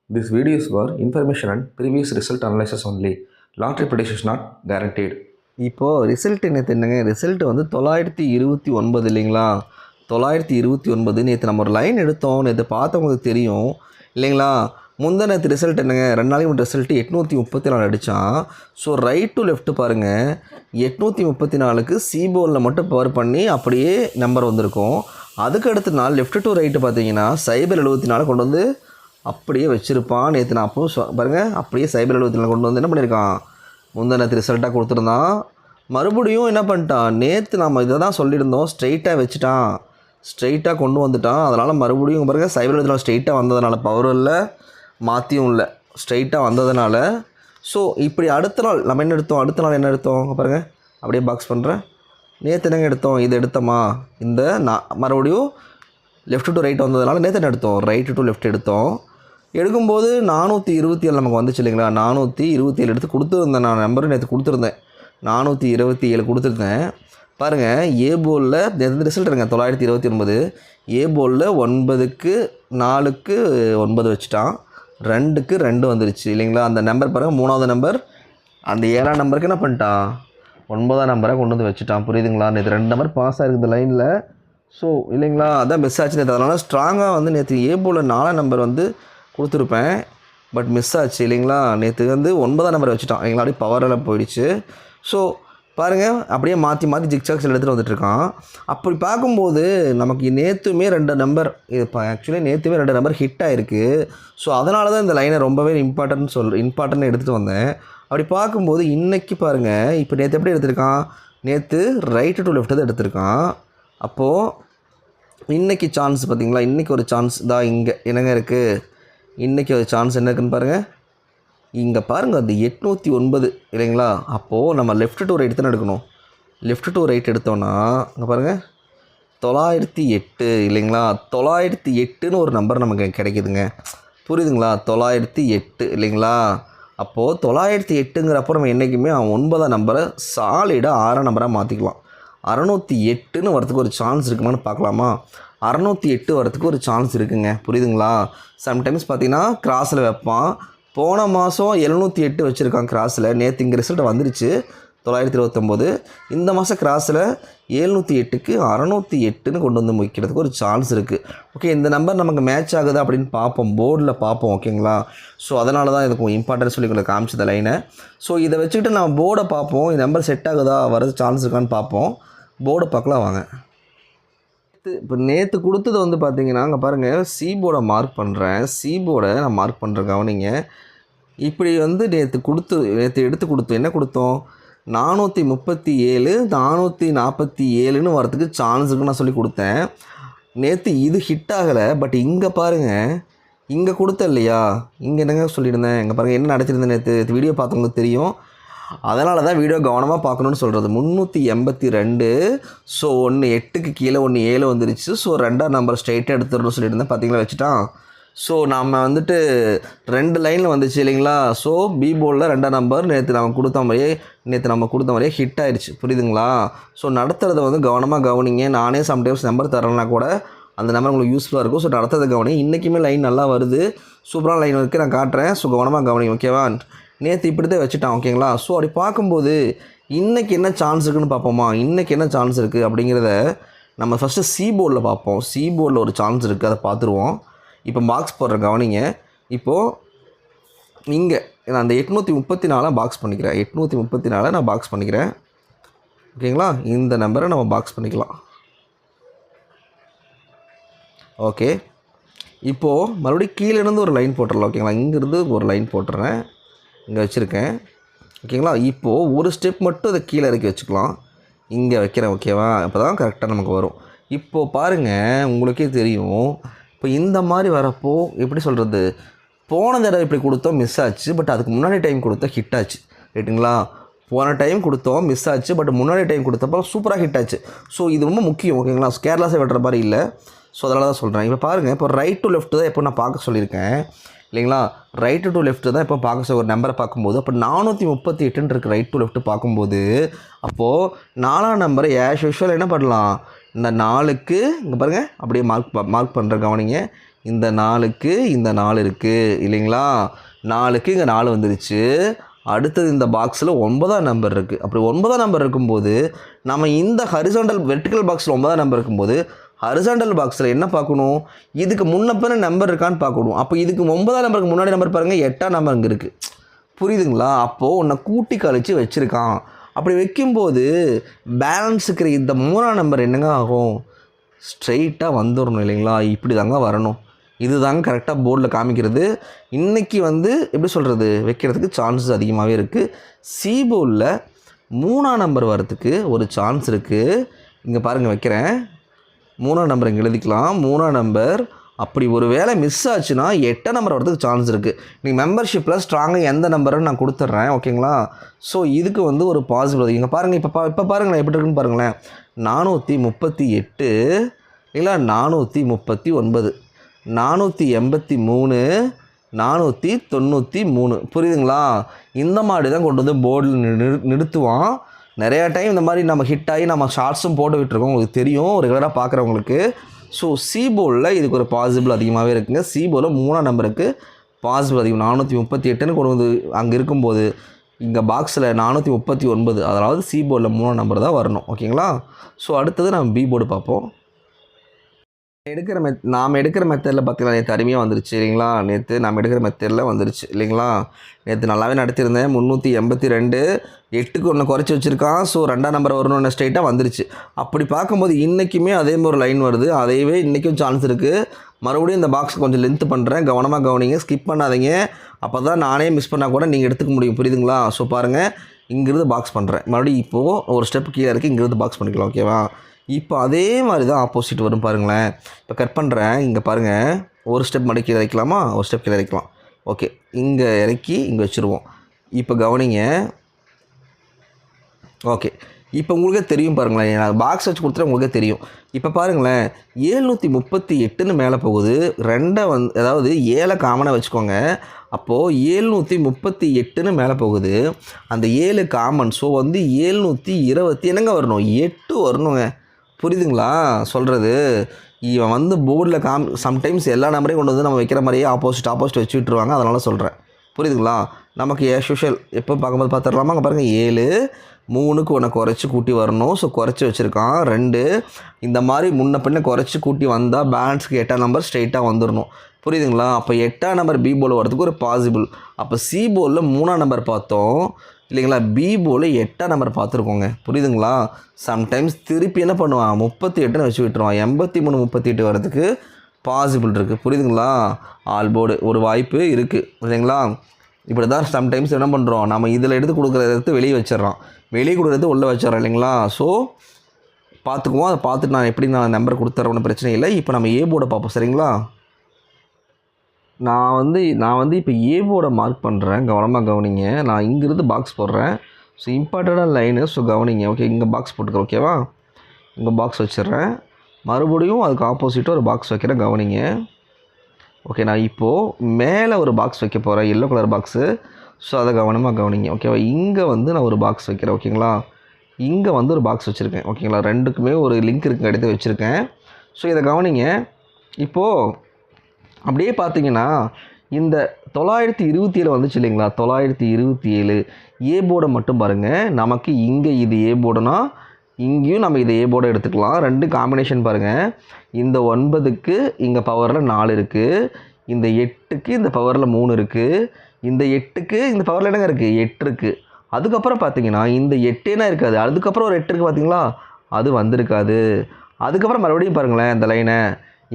This video is for information and previous result analysis only. Lottery prediction is not guaranteed. இப்போது result நேற்று என்னங்க, result வந்து 929 இல்லைங்களா? 929 நேற்று நம்ம ஒரு லைன் எடுத்தோம். நேற்று பார்த்தவங்களுக்கு தெரியும் இல்லைங்களா? முந்தா நேற்று ரிசல்ட் என்னங்க, 2 நாளைக்கு முன்னாடி ரிசல்ட் 834 அடித்தான். ஸோ ரைட் டு லெஃப்ட் பாருங்கள், 834க்கு சிபோர்டில் மட்டும் பவர் பண்ணி அப்படியே நம்பர் வந்திருக்கும். அதுக்கு அடுத்த நாள் லெஃப்ட் டு ரைட்டு பார்த்தீங்கன்னா சைபர் 74 கொண்டு வந்து அப்படியே வச்சுருப்பான். நேற்று நான் அப்பவும் பாருங்கள், அப்படியே சைபர் 74 கொண்டு வந்து என்ன பண்ணியிருக்கான், முந்தா நேற்று ரிசல்ட்டாக கொடுத்துருந்தான். மறுபடியும் என்ன பண்ணிட்டான், நேற்று நம்ம இதை தான் சொல்லியிருந்தோம், ஸ்ட்ரெயிட்டாக வச்சுட்டான், ஸ்ட்ரெயிட்டாக கொண்டு வந்துட்டான். அதனால் மறுபடியும் பாருங்கள் சைபர் 74 ஸ்ட்ரெயிட்டாக வந்ததுனால பவர் இல்லை, மாற்றியும் இல்லை, ஸ்ட்ரெயிட்டாக வந்ததுனால. ஸோ இப்படி அடுத்த நாள் நம்ம என்ன எடுத்தோம், அடுத்த நாள் என்ன எடுத்தோம் பாருங்கள், அப்படியே பாக்ஸ் பண்ணுறேன். நேற்று என்னங்க எடுத்தோம், இது எடுத்தோமா, இந்த நான் மறுபடியும் லெஃப்ட் டு ரைட் வந்ததுனால நேற்று என்ன எடுத்தோம், ரைட்டு டு லெஃப்ட் எடுத்தோம். எடுக்கும்போது 427 நமக்கு வந்துச்சு இல்லைங்களா? 427 எடுத்து கொடுத்துருந்தேன், நான் நம்பரும் நேற்று கொடுத்துருந்தேன், 427 கொடுத்துருந்தேன். பாருங்கள், ஏ போலில் நேற்று ரிசல்ட் இருங்க 929. ஏ போலில் 9க்கு 4க்கு 9 வச்சுட்டான், 2க்கு 2 வந்துருச்சு இல்லைங்களா? அந்த நம்பர் பாருங்கள், 3ஆவது நம்பர், அந்த 7ஆம் நம்பருக்கு என்ன பண்ணிட்டான், 9ஆம் நம்பரை கொண்டு வந்து வச்சுட்டான். புரியுதுங்களா? நேற்று 2 நம்பர் பாஸ் ஆகிருக்குது லைனில். ஸோ இல்லைங்களா, அதான் மிஸ் ஆச்சு நேற்று. அதனால் ஸ்ட்ராங்காக வந்து நேற்று ஏ போலில் 4ஆம் நம்பர் வந்து கொடுத்துருப்பேன், பட் மிஸ் ஆச்சு இல்லைங்களா? நேற்று வந்து 9ஆம் நம்பர் வச்சுட்டான் இல்லைங்களா? அப்படியே பவரெல்லாம் போயிடுச்சு. ஸோ பாருங்கள், அப்படியே மாற்றி மாற்றி ஜிக்சாக்ஸ் எடுத்துகிட்டு வந்துட்டுருக்கான். அப்படி பார்க்கும்போது நமக்கு நேற்றுமே 2 நம்பர், இது இப்போ ஆக்சுவலி நேற்றுமே 2 நம்பர் ஹிட் ஆகிருக்கு. ஸோ அதனால தான் இந்த லைனை ரொம்பவே இம்பார்ட்டன்ட் எடுத்துகிட்டு வந்தேன். அப்படி பார்க்கும்போது இன்றைக்கி பாருங்கள், இப்போ நேற்று எப்படி எடுத்திருக்கான், நேற்று ரைட்டு டு லெஃப்ட் தான் எடுத்திருக்கான். அப்போது இன்றைக்கி சான்ஸ் பார்த்திங்களா, இன்றைக்கி ஒரு சான்ஸ் தான் இங்கே என்னங்க இருக்குது, இன்றைக்கி ஒரு சான்ஸ் என்ன இருக்குதுன்னு பாருங்கள். இங்கே பாருங்கள், அது 809 இல்லைங்களா? அப்போது நம்ம லெஃப்ட் டு ரைட் தானே எடுக்கணும். லெஃப்ட் டு ரைட் எடுத்தோன்னா இங்கே பாருங்கள் 908 இல்லைங்களா? 908ன்னு ஒரு நம்பர் நமக்கு கிடைக்குதுங்க. புரியுதுங்களா? 908 இல்லைங்களா? அப்போது 908ங்கிறப்போ நம்ம என்றைக்குமே 9ஆம் நம்பரை சாலிடாக 6ஆம் நம்பராக மாற்றிக்கலாம். 608ன்னு வரத்துக்கு ஒரு சான்ஸ் இருக்குமான்னு பார்க்கலாமா? 608 வரத்துக்கு ஒரு சான்ஸ் இருக்குங்க. புரியுதுங்களா? சம்டைம்ஸ் பார்த்தீங்கன்னா கிராஸில் வைப்பான். போன மாதம் 708 வச்சுருக்கான் கிராஸில். நேற்று இங்கே ரிசல்ட் வந்துருச்சு 929. இந்த மாதம் கிராஸில் 708க்கு 608ன்னு கொண்டு வந்து வைக்கிறதுக்கு ஒரு சான்ஸ் இருக்குது. ஓகே, இந்த நம்பர் நமக்கு மேட்ச் ஆகுதா அப்படின்னு பார்ப்போம், போர்டில் பார்ப்போம். ஓகேங்களா? ஸோ அதனால தான் இதுக்கு இம்பார்ட்டன்ஸ் சொல்லி உங்களுக்கு காமிச்சத லைனை. ஸோ இதை வச்சுக்கிட்டு நம்ம போர்டை பார்ப்போம், இந்த நம்பர் செட் ஆகுதா, வரது சான்ஸ் இருக்கான்னு பார்ப்போம். போர்டை பார்க்கலாம் வாங்க. இப்போ நேற்று கொடுத்தது வந்து பார்த்தீங்கன்னா அங்கே பாருங்கள், சி போர்டை மார்க் பண்ணுறேன், சி போர்டை நான் மார்க் பண்ணுறேன் கவனிங்க. இப்படி வந்து நேற்று எடுத்து கொடுத்தோம், என்ன கொடுத்தோம், 437 447ன்னு வரத்துக்கு சான்ஸ் இருக்குன்னு நான் சொல்லி கொடுத்தேன். நேற்று இது ஹிட் ஆகலை. பட் இங்கே பாருங்கள், இங்கே கொடுத்தேன் இல்லையா, இங்கே என்னங்க சொல்லியிருந்தேன், இங்கே பாருங்கள் என்ன நடத்திருந்தேன். நேற்று வீடியோ பார்த்தவங்களுக்கு தெரியும், அதனால தான் வீடியோ கவனமாக பார்க்கணுன்னு சொல்கிறது. 382. ஸோ 1 8க்கு கீழே 1 7 வந்துருச்சு. ஸோ 2ஆம் நம்பர் ஸ்ட்ரைட்டாக எடுத்துடணும்னு சொல்லியிருந்தேன், பார்த்தீங்களா வச்சுட்டான். ஸோ நம்ம வந்துட்டு 2 லைனில் வந்துச்சு இல்லைங்களா? ஸோ பி போர்டில் 2ஆம் நம்பர் நேற்று நம்ம கொடுத்த மாதிரியே ஹிட் ஆயிடுச்சு. புரியுதுங்களா? ஸோ நடத்துறதை வந்து கவனமாக கவனிங்க. நானே சம்டைம்ஸ் நம்பர் தரேன்னா கூட அந்த நம்பர் உங்களுக்கு யூஸ்ஃபுல்லாக இருக்கும். ஸோ நடத்துறதை கவனிங்க. இன்றைக்குமே லைன் நல்லா வருது, சூப்பரான லைன் இருக்குது, நான் காட்டுறேன். ஸோ கவனமாக கவனிங்க. ஓகேவா? நேற்று இப்படி தான் வச்சுட்டான். ஓகேங்களா? ஸோ அப்படி பார்க்கும்போது இன்றைக்கி என்ன சான்ஸ் இருக்குதுன்னு பார்ப்போமா? இன்றைக்கி என்ன சான்ஸ் இருக்குது அப்படிங்கிறத நம்ம ஃபஸ்ட்டு சி போர்டில் பார்ப்போம். சி போர்டில் ஒரு சான்ஸ் இருக்குது, அதை பார்த்துருவோம். இப்போ பாக்ஸ் போடுற கவனிங்க. இப்போது இங்கே நான் அந்த 834 பாக்ஸ் பண்ணிக்கிறேன், 834 நான் பாக்ஸ் பண்ணிக்கிறேன். ஓகேங்களா? இந்த நம்பரை நம்ம பாக்ஸ் பண்ணிக்கலாம். ஓகே, இப்போது மறுபடியும் கீழேருந்து ஒரு லைன் போட்டுடலாம். ஓகேங்களா? இங்கேருந்து ஒரு லைன் போட்டுறேன், இங்கே வச்சுருக்கேன். ஓகேங்களா? இப்போது ஒரு ஸ்டெப் மட்டும் அதை கீழே இறக்கி வச்சுக்கலாம், இங்கே வைக்கிறேன். ஓகேவா? அப்போ தான் கரெக்டாக நமக்கு வரும். இப்போது பாருங்கள், உங்களுக்கே தெரியும். இப்போ இந்த மாதிரி வரப்போ எப்படி சொல்கிறது, போன தடவை இப்படி கொடுத்தோம் மிஸ் ஆச்சு, பட் அதுக்கு முன்னாடி டைம் கொடுத்தோம் ஹிட் ஆச்சு. ரைட்டுங்களா? போன டைம் கொடுத்தோம் மிஸ் ஆச்சு, பட் முன்னாடி டைம் கொடுத்தப்போ சூப்பராக ஹிட் ஆச்சு. ஸோ இது ரொம்ப முக்கியம். ஓகேங்களா? கேர்லெஸ்ஸாக வெட்டுற மாதிரி இல்லை. ஸோ அதனால தான் சொல்கிறேன். இப்போ பாருங்கள், இப்போ ரைட் டு லெஃப்ட் தான் எப்போ நான் பார்க்க சொல்லியிருக்கேன் இல்லைங்களா? ரைட்டு டு லெஃப்ட் தான் இப்போ பார்க்க ஒரு நம்பரை பார்க்கும்போது, அப்போ 438 இருக்குது ரைட் டு லெஃப்ட் பார்க்கும்போது. அப்போது 4ஆம் நம்பரை ஆஸ் யூஷுவல் என்ன பண்ணலாம், இந்த 4க்கு இங்கே பாருங்கள் அப்படியே மார்க் பண்ணுற கவனிங்க. இந்த 4க்கு இந்த 4 இருக்குது இல்லைங்களா, 4க்கு இங்கே 4 வந்துருச்சு. அடுத்தது இந்த பாக்ஸில் 9ஆம் நம்பர் இருக்குது. அப்படி 9ஆம் நம்பர் இருக்கும்போது நம்ம இந்த ஹரிசாண்டல் வெர்டிக்கல் பாக்ஸில் 9ஆம் நம்பர் இருக்கும்போது ஹரிசாண்டல் பாக்ஸில் என்ன பார்க்கணும், இதுக்கு முன்னப்பின நம்பர் இருக்கான்னு பார்க்கணும். அப்போ இதுக்கு 9ஆம் நம்பருக்கு முன்னாடி நம்பர் பாருங்கள், 8ஆம் நம்பர் இங்கே இருக்குது. புரியுதுங்களா? அப்போது உன்னை கூட்டி கழித்து வச்சுருக்கான். அப்படி வைக்கும்போது பேலன்ஸ் இருக்கிற இந்த 3ஆம் நம்பர் என்னங்க ஆகும், ஸ்ட்ரெயிட்டாக வந்துடணும் இல்லைங்களா. இப்படி தாங்க வரணும். இது தாங்க கரெக்டாக போர்டில் காமிக்கிறது. இன்றைக்கி எப்படி சொல்கிறது, வைக்கிறதுக்கு சான்சஸ் அதிகமாகவே இருக்குது. சி போர்டில் 3ஆம் நம்பர் வரத்துக்கு ஒரு சான்ஸ் இருக்குது. இங்கே பாருங்கள் வைக்கிறேன், 3ஆம் நம்பர் இங்கே எழுதிக்கலாம். 3ஆம் நம்பர் அப்படி ஒரு வேளை மிஸ் ஆச்சுன்னா 8ஆம் நம்பர் வரதுக்கு சான்ஸ் இருக்குது. நீங்கள் மெம்பர்ஷிப்பில் ஸ்ட்ராங்காக எந்த நம்பருன்னு நான் கொடுத்துட்றேன், ஓகேங்களா. ஸோ இதுக்கு ஒரு பாசிபிள். இங்கே பாருங்கள், இப்போ பாருங்களேன் எப்படி இருக்குன்னு பாருங்களேன். 438 இல்லை 439, 483, 493. புரியுதுங்களா? இந்த மாதிரி தான் கொண்டு போர்டில் நிறுத்துவான். நிறையா டைம் இந்த மாதிரி நம்ம ஹிட் ஆகி நம்ம ஷார்ட்ஸும் போட்டு விட்டுருக்கோம், உங்களுக்கு தெரியும் ரெகுலராக பார்க்குறவங்களுக்கு. ஸோ சி போர்டில் இதுக்கு ஒரு பாசிபிள் அதிகமாகவே இருக்குங்க. சி போர்டில் 3ஆம் நம்பருக்கு பாசிபிள் அதிகம். 438ன்னு கொண்டு அங்கே இருக்கும்போது இங்கே பாக்ஸில் 439, அதாவது சி போர்டில் 3ஆம் நம்பர் தான் வரணும், ஓகேங்களா. ஸோ அடுத்தது நம்ம பி போர்டு பார்ப்போம். நாம் எடுக்கிற மெத்தடில் பார்த்தீங்கன்னா நேற்று அருமையாக வந்துருச்சு இல்லைங்களா. நேற்று நாம் எடுக்கிற மெத்தடில் வந்துருச்சு இல்லைங்களா. நேற்று நல்லாவே நடத்தியிருந்தேன். 382, 8க்கு ஒன்று குறைச்சி வச்சுருக்கான். ஸோ 2ஆம் நம்பர் வரணும்னு ஸ்ட்ரைட்டாக வந்துருச்சு. அப்படி பார்க்கும்போது இன்றைக்குமே அதே மாதிரி ஒரு லைன் வருது. அதையவே இன்றைக்கும் சான்ஸ் இருக்குது. மறுபடியும் இந்த பாக்ஸ் கொஞ்சம் லென்த்து பண்ணுறேன், கவனமாக கவனிங்க, ஸ்கிப் பண்ணாதீங்க. அப்போ தான் நானே மிஸ் பண்ணால் கூட நீங்கள் எடுத்துக்க முடியும், புரியுதுங்களா. ஸோ பாருங்கள், இங்கிருந்து பாக்ஸ் பண்ணுறேன். மறுபடியும் இப்போது ஒரு ஸ்டெப் கீழே இருக்குது, இங்கிருந்து பாக்ஸ் பண்ணிக்கலாம், ஓகேவா. இப்போ அதே மாதிரி தான் ஆப்போசிட் வரும் பாருங்களேன். இப்போ கட் பண்ணுறேன், இங்கே பாருங்கள், ஒரு ஸ்டெப் மறுபடியும் கீழே இறக்கலாமா, ஒரு ஸ்டெப் கீழே இறக்கலாம். ஓகே, இங்கே இறக்கி இங்கே வச்சுருவோம். இப்போ கவனிங்க. ஓகே, இப்போ உங்களுக்கே தெரியும் பாருங்களேன், நான் பாக்ஸ் வச்சு கொடுத்துட்டு உங்களுக்கே தெரியும். இப்போ பாருங்களேன், 738ன்னு மேலே போகுது. 2 அதாவது 7 காமனாக வச்சுக்கோங்க. அப்போது 738ன்னு மேலே போகுது. அந்த 7 காமன். ஸோ 720 என்னங்க வரணும், 8 வரணுங்க. புரியுதுங்களா சொல்கிறது. இவன் போர்டில் சம்டைம்ஸ் எல்லா நம்பரையும் கொண்டு நம்ம வைக்கிற மாதிரியே ஆப்போசிட் வச்சு விட்டுருவாங்க. அதனால் சொல்கிறேன், புரியுதுங்களா. நமக்கு யூஷுவல் எப்போ பார்க்கும்போது பார்த்துடலாமா. அங்கே பாருங்கள், 7, 3க்கு ஒன்று குறைச்சி கூட்டி வரணும். ஸோ குறைச்சி வச்சுருக்கான். 2 இந்த மாதிரி முன்ன பின்ன குறைச்சி கூட்டி வந்தால் பேலன்ஸுக்கு 8ஆம் நம்பர் ஸ்ட்ரெயிட்டாக வந்துடணும், புரியுதுங்களா. அப்போ 8ஆம் நம்பர் பி போர்டில் வரதுக்கு ஒரு பாசிபிள். அப்போ சி போர்டில் 3ஆம் நம்பர் பார்த்தோம் இல்லைங்களா, பி போர்டில் 8ஆம் நம்பர் பார்த்துருக்கோங்க, புரியுதுங்களா. சம்டைம்ஸ் திருப்பி என்ன பண்ணுவான், 38ன்னு வச்சு விட்டுருவான். 83, 38 வரதுக்கு பாசிபிள் இருக்குது, புரியுதுங்களா. ஆல் போர்டு ஒரு வாய்ப்பு இருக்குது, இல்லைங்களா. இப்படி தான் சம்டைம்ஸ் என்ன பண்ணுறோம், நம்ம இதில் எடுத்து கொடுக்குறத வெளியே வச்சிடறோம், வெளியே கொடுக்குறது உள்ளே வச்சிடறோம் இல்லைங்களா. ஸோ பார்த்துக்குவோம். அதை பார்த்துட்டு நான் நம்பர் கொடுத்துட்றேன், ஒன்றும் பிரச்சனை இல்லை. இப்போ நம்ம ஏ போர்டை பார்ப்போம், சரிங்களா. நான் இப்போ ஏ போர்டை மார்க் பண்ணுறேன், கவனமாக கவனிங்க. நான் இங்கிருந்து பாக்ஸ் போடுறேன். ஸோ இம்பார்ட்டண்டான லைனு, ஸோ கவனிங்க. ஓகே, இங்கே பாக்ஸ் போட்டுக்கிறேன், ஓகேவா. இங்கே பாக்ஸ் வச்சிடுறேன். மறுபடியும் அதுக்கு ஆப்போசிட்டாக ஒரு பாக்ஸ் வைக்கிறேன், கவனிங்க. ஓகே, நான் இப்போது மேலே ஒரு பாக்ஸ் வைக்க போகிறேன், எல்லோ கலர் பாக்ஸு. ஸோ அதை கவனமாக கவனிங்க, ஓகேவா. இங்கே நான் ஒரு பாக்ஸ் வைக்கிறேன், ஓகேங்களா. இங்கே ஒரு பாக்ஸ் வச்சுருக்கேன், ஓகேங்களா. ரெண்டுக்குமே ஒரு லிங்க் இருக்குது, எடுத்து வச்சுருக்கேன். ஸோ இதை கவனிங்க. இப்போது அப்படியே பார்த்தீங்கன்னா இந்த 927 வந்துச்சு இல்லைங்களா, 927 ஏ போர்டை மட்டும் பாருங்கள். நமக்கு இங்கே இது ஏ போர்டுனா இங்கேயும் நம்ம இதை ஏ போர்டை எடுத்துக்கலாம். 2 காம்பினேஷன் பாருங்கள். இந்த 9க்கு இங்கே பவரில் 4 இருக்குது, இந்த 8க்கு இந்த பவரில் 3 இருக்குது, இந்த 8க்கு இந்த பவரில் என்னங்க இருக்குது, 8 இருக்குது. அதுக்கப்புறம் பார்த்தீங்கன்னா இந்த 8 இருக்காது, அதுக்கப்புறம் ஒரு 8 இருக்குது பார்த்தீங்களா, அது வந்திருக்காது. அதுக்கப்புறம் மறுபடியும் பாருங்களேன் இந்த லைனை,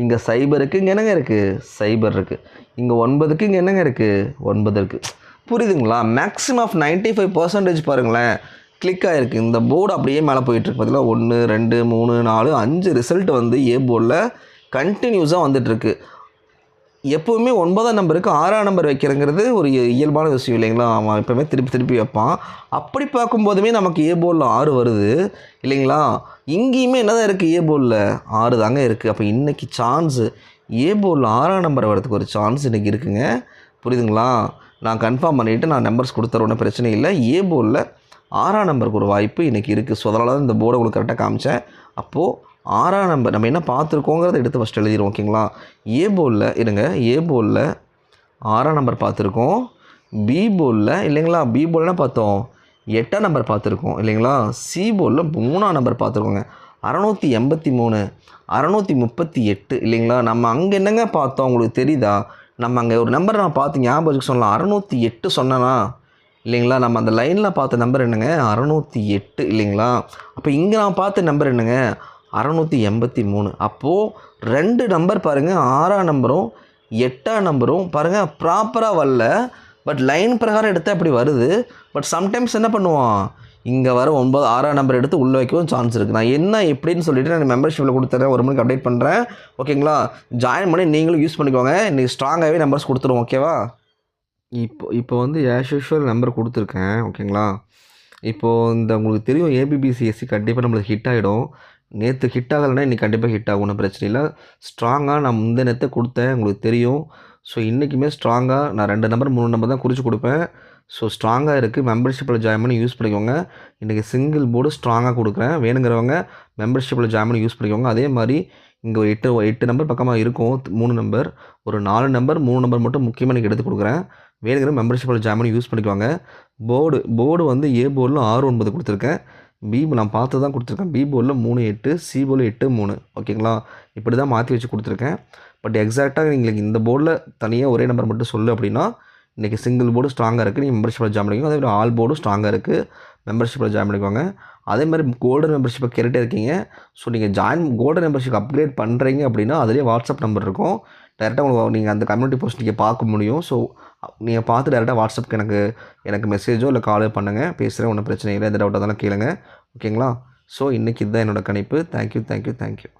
இங்கே சைபருக்கு இங்கே என்னங்க இருக்குது, சைபர் இருக்குது. இங்கே 9க்கு இங்கே என்னங்க இருக்குது, 9 இருக்குது. புரியுதுங்களா. மேக்ஸிமம் ஆஃப் 95% பாருங்களேன் கிளிக் ஆகிருக்கு. இந்த போர்டு அப்படியே மேலே போயிட்டுருக்கு பார்த்தீங்களா. 1, 2, 3, 4, 5 ரிசல்ட் ஏ போர்டில் கண்டினியூஸாக வந்துட்டுருக்கு. எப்போவுமே 9ஆம் நம்பருக்கு 6ஆம் நம்பர் வைக்கிறங்கிறது ஒரு இயல்பான விஷயம் இல்லைங்களா. அவன் எப்போவுமே திருப்பி வைப்பான். அப்படி பார்க்கும்போதுமே நமக்கு ஏ போர்டில் 6 வருது இல்லைங்களா. இங்கேயுமே என்ன தான் இருக்குது, ஏ போர்டில் 6 தாங்க இருக்குது. அப்போ இன்றைக்கி சான்ஸு ஏ போர்டில் 6ஆம் நம்பர் வரதுக்கு ஒரு சான்ஸ் இன்றைக்கி இருக்குங்க, புரியுதுங்களா. நான் கன்ஃபார்ம் பண்ணிவிட்டு நான் நம்பர்ஸ் கொடுத்துறோன்னு பிரச்சனை இல்லை. ஏ போர்டில் 6ஆம் நம்பருக்கு ஒரு வாய்ப்பு இன்றைக்கி இருக்குது. ஸோ அதனால தான் இந்த போர்டை உங்களுக்கு கரெக்டாக காமிச்சேன். அப்போது 6ஆம் நம்பர் நம்ம என்ன பார்த்துருக்கோங்கிறத எடுத்து ஃபஸ்ட்டு எழுதிடுவோம். ஓகேங்களா? ஏ போர்டில் இருங்க, ஏ போர்டில் 6ஆம் நம்பர் பார்த்துருக்கோம். பி போர்டில் இல்லைங்களா, பி போர்டில் பார்த்தோம் 8ஆம் நம்பர் பார்த்துருக்கோம் இல்லைங்களா. சி போர்டில் 3ஆம் நம்பர் பார்த்துருக்கோங்க. 683 638 இல்லைங்களா. நம்ம அங்கே என்னங்க பார்த்தோம் உங்களுக்கு தெரியுதா? நம்ம அங்கே ஒரு நம்பர் நான் பார்த்து ஞாபகம் வச்சுக்க சொல்லலாம். 608 சொன்னேனா இல்லைங்களா. நம்ம அந்த லைனில் பார்த்த நம்பர் என்னங்க 608 இல்லைங்களா. அப்போ இங்கே நான் பார்த்த நம்பர் என்னங்க 683. அப்போது 2 நம்பர் பாருங்கள், 6ஆம் நம்பரும் 8ஆம் நம்பரும் பாருங்கள் ப்ராப்பராக வரல. பட் லைன் பிரகாரம் எடுத்தால் அப்படி வருது. பட் சம்டைம்ஸ் என்ன பண்ணுவான், இங்கே வர 6ஆம் நம்பர் எடுத்து உள்ளே வைக்கவும் சான்ஸ் இருக்குது. நான் என்ன எப்படின்னு சொல்லிவிட்டு நான் மெம்பர்ஷிப்பில் கொடுத்துறேன், 1 மணிக்கு அப்டேட் பண்ணுறேன். ஓகேங்களா? ஜாயின் பண்ணி நீங்களும் யூஸ் பண்ணிக்கோங்க. இன்றைக்கி ஸ்ட்ராங்காகவே நம்பர்ஸ் கொடுத்துருவோம். ஓகேவா? இப்போ வந்து ஆஸ் யூஷுவல் நம்பர் கொடுத்துருக்கேன். ஓகேங்களா? இப்போது இந்த உங்களுக்கு தெரியும் ஏபிபிசிஎஸ்சி கண்டிப்பாக நம்மளுக்கு ஹிட் ஆகிடும். நேற்று ஹிட் ஆகலைன்னா இன்றைக்கி கண்டிப்பாக ஹிட் ஆகும், ஒன்றும் பிரச்சனை இல்லை. ஸ்ட்ராங்காக நான் இந்த நேரத்தை கொடுத்தேன், உங்களுக்கு தெரியும். ஸோ இன்றைக்குமே ஸ்ட்ராங்காக நான் 2 நம்பர் 3 நம்பர் தான் குறித்து கொடுப்பேன். ஸோ ஸ்ட்ராங்காக இருக்குது. மெம்பர்ஷிப்பில் ஜாயின் பண்ணி யூஸ் பண்ணிக்கோங்க. இன்றைக்கி சிங்கிள் போர்டு ஸ்ட்ராங்காக கொடுக்குறேன். வேணுங்கிறவங்க மெம்பர்ஷிப்பில் ஜாயின் பண்ணி யூஸ் பண்ணிக்கோங்க. அதே மாதிரி இங்கே ஒரு 8 நம்பர் பக்கமாக இருக்கும். 3 நம்பர், ஒரு 4 நம்பர் 3 நம்பர் மட்டும் முக்கியமாக இன்றைக்கி எடுத்து கொடுக்குறேன். வேணுங்கிற மெம்பர்ஷிப்பில் ஜாயின் பண்ணி யூஸ் பண்ணிக்குவாங்க. போர்டு வந்து ஏ போர்டில் 6-9 கொடுத்துருக்கேன். பி நான் பார்த்து தான் கொடுத்துருக்கேன். பி போர்டில் 3-8, சி போர்டில் 8-3. ஓகேங்களா? இப்படி தான் மாற்றி வச்சு கொடுத்துருக்கேன். பட் எக்ஸாக்டாக எங்களுக்கு இந்த போர்டில் தனியாக ஒரே நம்பர் மட்டும் சொல்லு அப்படின்னா, இன்றைக்கி சிங்கிள் போர்டு ஸ்ட்ராங்காக இருக்குது, நீங்கள் மெம்பர்ஷிப்பில் ஜாயின் பண்ணிக்கோங்க. அதே மாதிரி ஆல் போர்டும் ஸ்ட்ராங்காக இருக்குது, மெம்பர்ஷிப்பில் ஜாயின் பண்ணிக்கோங்க. அதே மாதிரி கோல்டன் மெம்பர்ஷிப்பை கேட்டுகிட்டே இருக்கீங்க. ஸோ நீங்கள் கோல்டன் மெம்பர்ஷிப் அப்கிரேட் பண்ணுறீங்க அப்படின்னா அதிலே வாட்ஸ்அப் நம்பர் இருக்கும். டேரெக்டாக உங்களுக்கு நீங்கள் அந்த கம்யூனிட்டி போஸ்ட் நீங்கள் பார்க்க முடியும். ஸோ நீங்கள் பார்த்து டேரெக்டாக வாட்ஸ்அப்புக்கு எனக்கு மெசேஜோ இல்லை காலோ பண்ணுங்கள். பேசுகிறேன், ஒன்றும் பிரச்சனை இல்லை. எந்த டவுட்டாக இருந்தாலும் கேளுங்க. ஓகேங்களா? ஸோ இன்றைக்கி இதுதான் என்னோடய கணிப்பு. தேங்க்யூ.